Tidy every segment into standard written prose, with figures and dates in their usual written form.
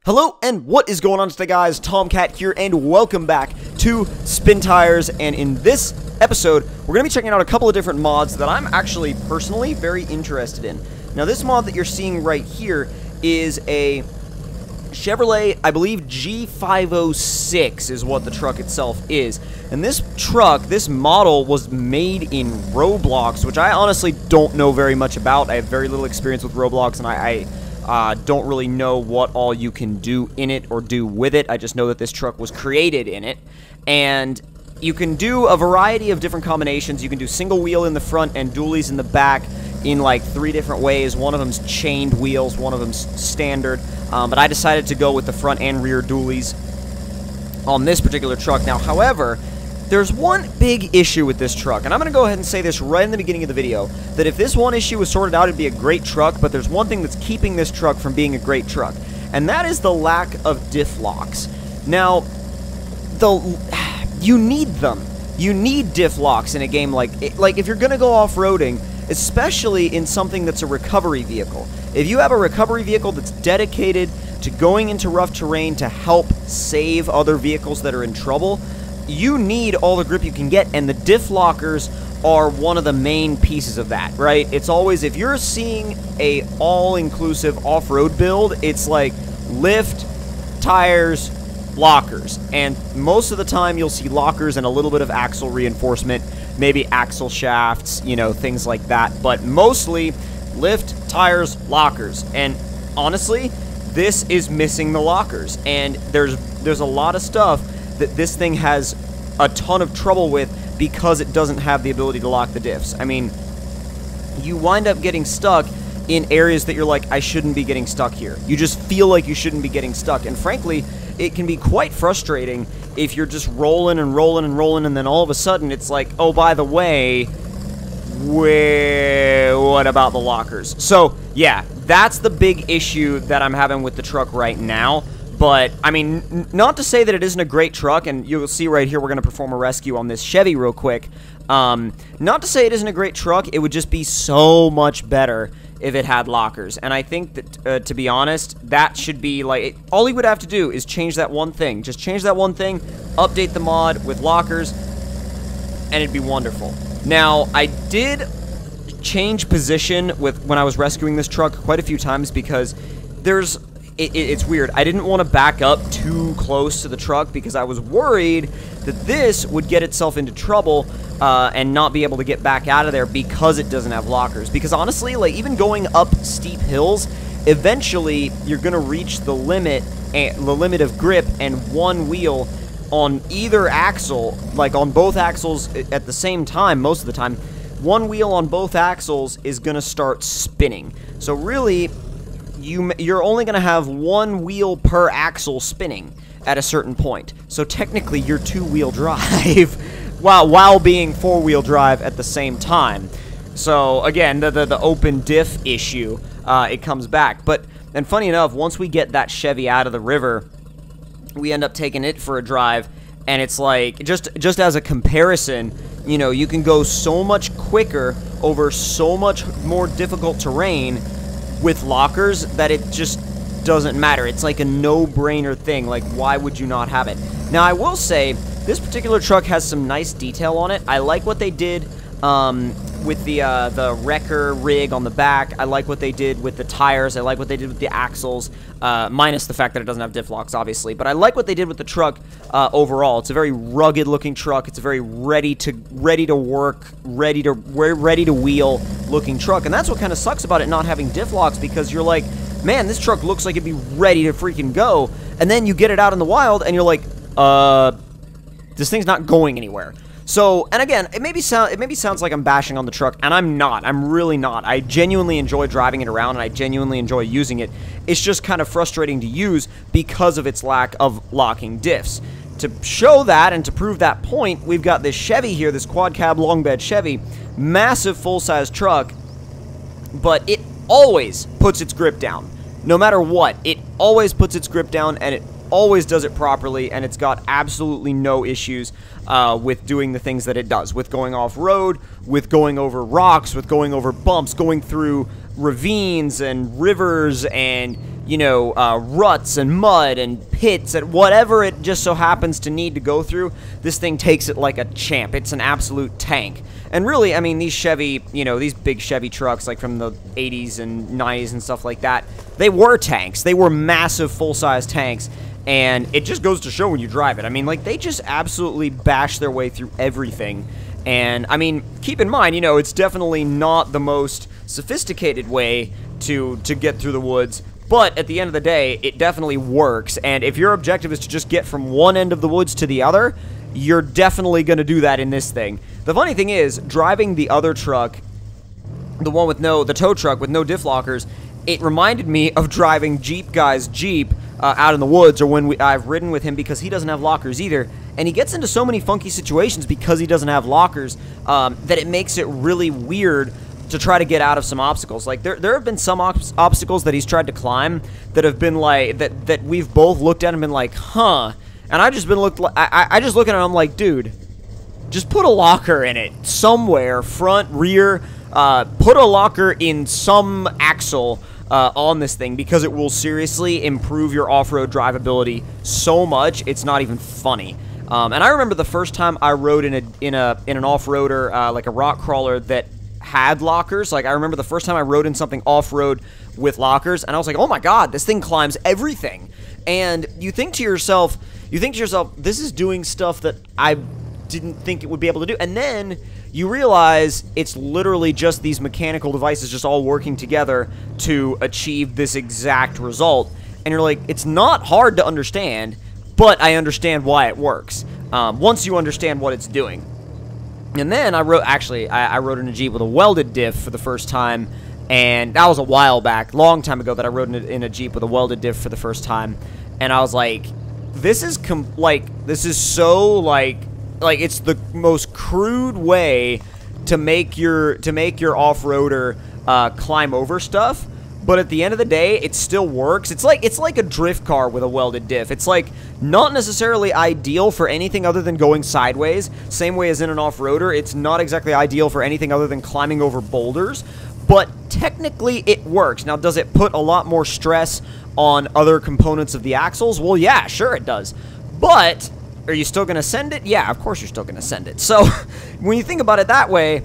Hello, and what is going on today, guys? Tomcat here, and welcome back to Spin Tires. And in this episode, we're going to be checking out a couple of different mods that I'm actually personally very interested in. Now, this mod that you're seeing right here is a Chevrolet, I believe G506 is what the truck itself is. And this truck, this model, was made in Roblox, which I honestly don't know very much about. I have very little experience with Roblox, and I don't really know what all you can do in it or do with it. I just know that this truck was created in it. And you can do a variety of different combinations. You can do single wheel in the front and dualies in the back in like 3 different ways. One of them's chained wheels, one of them's standard. But I decided to go with the front and rear dualies on this particular truck. Now, however, there's one big issue with this truck, and I'm going to go ahead and say this right in the beginning of the video, that if this one issue was sorted out, it'd be a great truck, but there's one thing that's keeping this truck from being a great truck, and that is the lack of diff locks. Now, you need them. You need diff locks in a game like if you're going to go off-roading, especially in something that's a recovery vehicle. If you have a recovery vehicle that's dedicated to going into rough terrain to help save other vehicles that are in trouble, you need all the grip you can get, and the diff lockers are one of the main pieces of that, right? It's always, if you're seeing a all-inclusive off-road build, it's like lift, tires, lockers, and most of the time you'll see lockers and a little bit of axle reinforcement, maybe axle shafts, you know, things like that, but mostly lift, tires, lockers, and honestly, this is missing the lockers, and there's a lot of stuff that this thing has a ton of trouble with because it doesn't have the ability to lock the diffs. I mean, you wind up getting stuck in areas that you're like, I shouldn't be getting stuck here. You just feel like you shouldn't be getting stuck, and frankly, it can be quite frustrating if you're just rolling and rolling and rolling, and then all of a sudden it's like, oh, by the way, what about the lockers? So, yeah, that's the big issue that I'm having with the truck right now. But, I mean, not to say that it isn't a great truck, and you'll see right here we're going to perform a rescue on this Chevy real quick. Not to say it isn't a great truck, it would just be so much better if it had lockers. And I think that, to be honest, that should be, like, all he would have to do is change that one thing. Just change that one thing, update the mod with lockers, and it'd be wonderful. Now, I did change position when I was rescuing this truck quite a few times because it's weird. I didn't want to back up too close to the truck because I was worried that this would get itself into trouble and not be able to get back out of there because it doesn't have lockers. Because honestly, like, even going up steep hills, eventually you're going to reach the limit of grip, and one wheel on either axle, like on both axles at the same time, most of the time, one wheel on both axles is going to start spinning. So really, you're only going to have one wheel per axle spinning at a certain point. So technically, you're 2-wheel drive while being 4-wheel drive at the same time. So again, the open diff issue, it comes back. And funny enough, once we get that Chevy out of the river, we end up taking it for a drive, and it's like, just as a comparison, you know, you can go so much quicker over so much more difficult terrain with lockers that it just doesn't matter. It's like a no-brainer thing. Like, why would you not have it? Now, I will say, this particular truck has some nice detail on it. I like what they did with the wrecker rig on the back. I like what they did with the tires. I like what they did with the axles, minus the fact that it doesn't have diff locks, obviously. But I like what they did with the truck overall. It's a very rugged-looking truck. It's a very ready to work, ready to wheel looking truck. And that's what kind of sucks about it not having diff locks, because you're like, man, this truck looks like it'd be ready to freaking go. And then you get it out in the wild, and you're like, this thing's not going anywhere. So, and again, it maybe sounds like I'm bashing on the truck, and I'm not. I'm really not. I genuinely enjoy driving it around, and I genuinely enjoy using it. It's just kind of frustrating to use because of its lack of locking diffs. To show that and to prove that point, we've got this Chevy here, this quad cab long bed Chevy, massive full-size truck, but it always puts its grip down. No matter what, it always puts its grip down, and it always does it properly, and it's got absolutely no issues with doing the things that it does, with going off-road, with going over rocks, with going over bumps, going through ravines and rivers and you know, ruts and mud and pits and whatever it just so happens to need to go through, this thing takes it like a champ. It's an absolute tank. And really, I mean, these Chevy, you know, these big Chevy trucks, like from the 80s and 90s and stuff like that, they were tanks. They were massive, full-size tanks. And it just goes to show when you drive it. I mean, like, they just absolutely bash their way through everything. And, I mean, keep in mind, you know, it's definitely not the most sophisticated way to get through the woods. But at the end of the day, it definitely works. And if your objective is to just get from one end of the woods to the other, you're definitely going to do that in this thing. The funny thing is, driving the other truck, the tow truck with no diff lockers, it reminded me of driving Jeep Guy's Jeep out in the woods, or when I've ridden with him, because he doesn't have lockers either. And he gets into so many funky situations because he doesn't have lockers that it makes it really weird to try to get out of some obstacles. Like, there have been some obstacles that he's tried to climb that have been like, that we've both looked at and been like, huh. And I just look at it and I'm like, dude, just put a locker in it somewhere, front, rear, put a locker in some axle on this thing, because it will seriously improve your off-road drivability so much, it's not even funny. And I remember the first time I rode in an off-roader, like a rock crawler that had lockers. Like, I remember the first time I rode in something off-road with lockers, and I was like, oh my god, this thing climbs everything. And you think to yourself, this is doing stuff that I didn't think it would be able to do. And then you realize it's literally just these mechanical devices just all working together to achieve this exact result. And you're like, it's not hard to understand, but I understand why it works once you understand what it's doing. And then I rode in a Jeep with a welded diff for the first time, and that was a while back, long time ago, that I rode in a Jeep with a welded diff for the first time. And I was like, this is so it's the most crude way to make your off-roader climb over stuff, but at the end of the day, it still works. It's like a drift car with a welded diff. It's like not necessarily ideal for anything other than going sideways. Same way as in an off-roader, it's not exactly ideal for anything other than climbing over boulders, but technically it works. Now, does it put a lot more stress on other components of the axles? Well, yeah, sure it does. But are you still going to send it? Yeah, of course you're still going to send it. So when you think about it that way,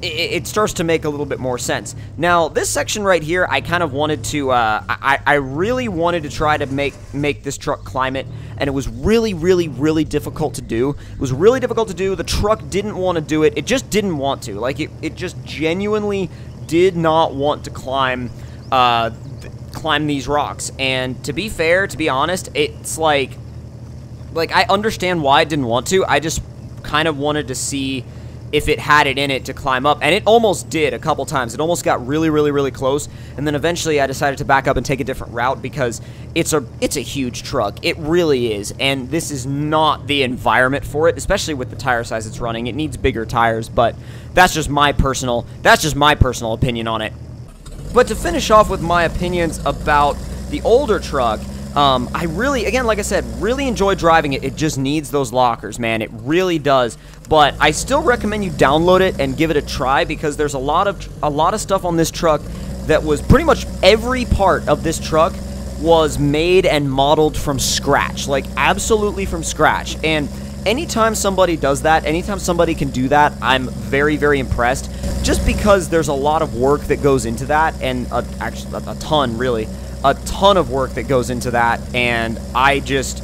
it starts to make a little bit more sense. Now, this section right here, I kind of wanted to, I really wanted to try to make this truck climb it, and it was really, really, really difficult to do. It was really difficult to do. The truck didn't want to do it. It just didn't want to. Like, it just genuinely did not want to climb these rocks. And to be fair, to be honest, it's like I understand why it didn't want to. I just kind of wanted to see if it had it in it to climb up, and it almost did a couple times. It almost got really, really, really close, and then eventually I decided to back up and take a different route, because it's a huge truck. It really is, and this is not the environment for it, especially with the tire size it's running. It needs bigger tires, but that's just my personal opinion on it. But to finish off with my opinions about the older truck, I really, again, like I said, really enjoy driving it. It just needs those lockers, man. It really does. But I still recommend you download it and give it a try, because there's a lot of stuff on this truck that was pretty much every part of this truck was made and modeled from scratch, like absolutely from scratch. And anytime somebody does that, anytime somebody can do that, I'm very, very impressed, just because there's a lot of work that goes into that, and actually a ton, really. A ton of work that goes into that, and I just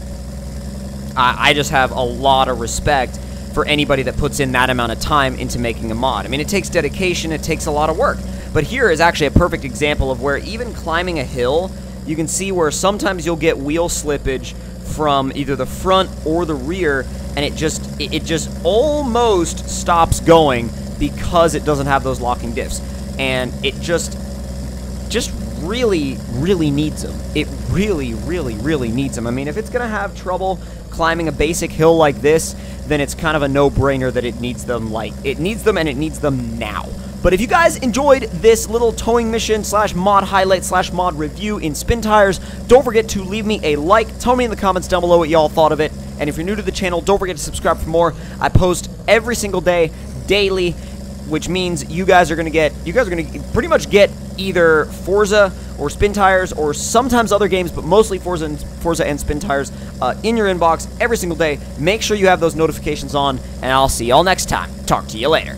have a lot of respect for anybody that puts in that amount of time into making a mod. I mean, it takes dedication, it takes a lot of work. But here is actually a perfect example of where even climbing a hill, you can see where sometimes you'll get wheel slippage from either the front or the rear, and it just almost stops going because it doesn't have those locking diffs. And it just really, really needs them. It really, really, really needs them. I mean, if it's going to have trouble climbing a basic hill like this, then it's kind of a no-brainer that it needs them. Like, it needs them, and it needs them now. But if you guys enjoyed this little towing mission / mod highlight / mod review in spin tires, don't forget to leave me a like. Tell me in the comments down below what y'all thought of it. And if you're new to the channel, don't forget to subscribe for more. I post every single day, daily, which means you guys are going to pretty much get either Forza or Spin Tires or sometimes other games, but mostly Forza and Spin Tires in your inbox every single day. Make sure you have those notifications on, and I'll see y'all next time. Talk to you later.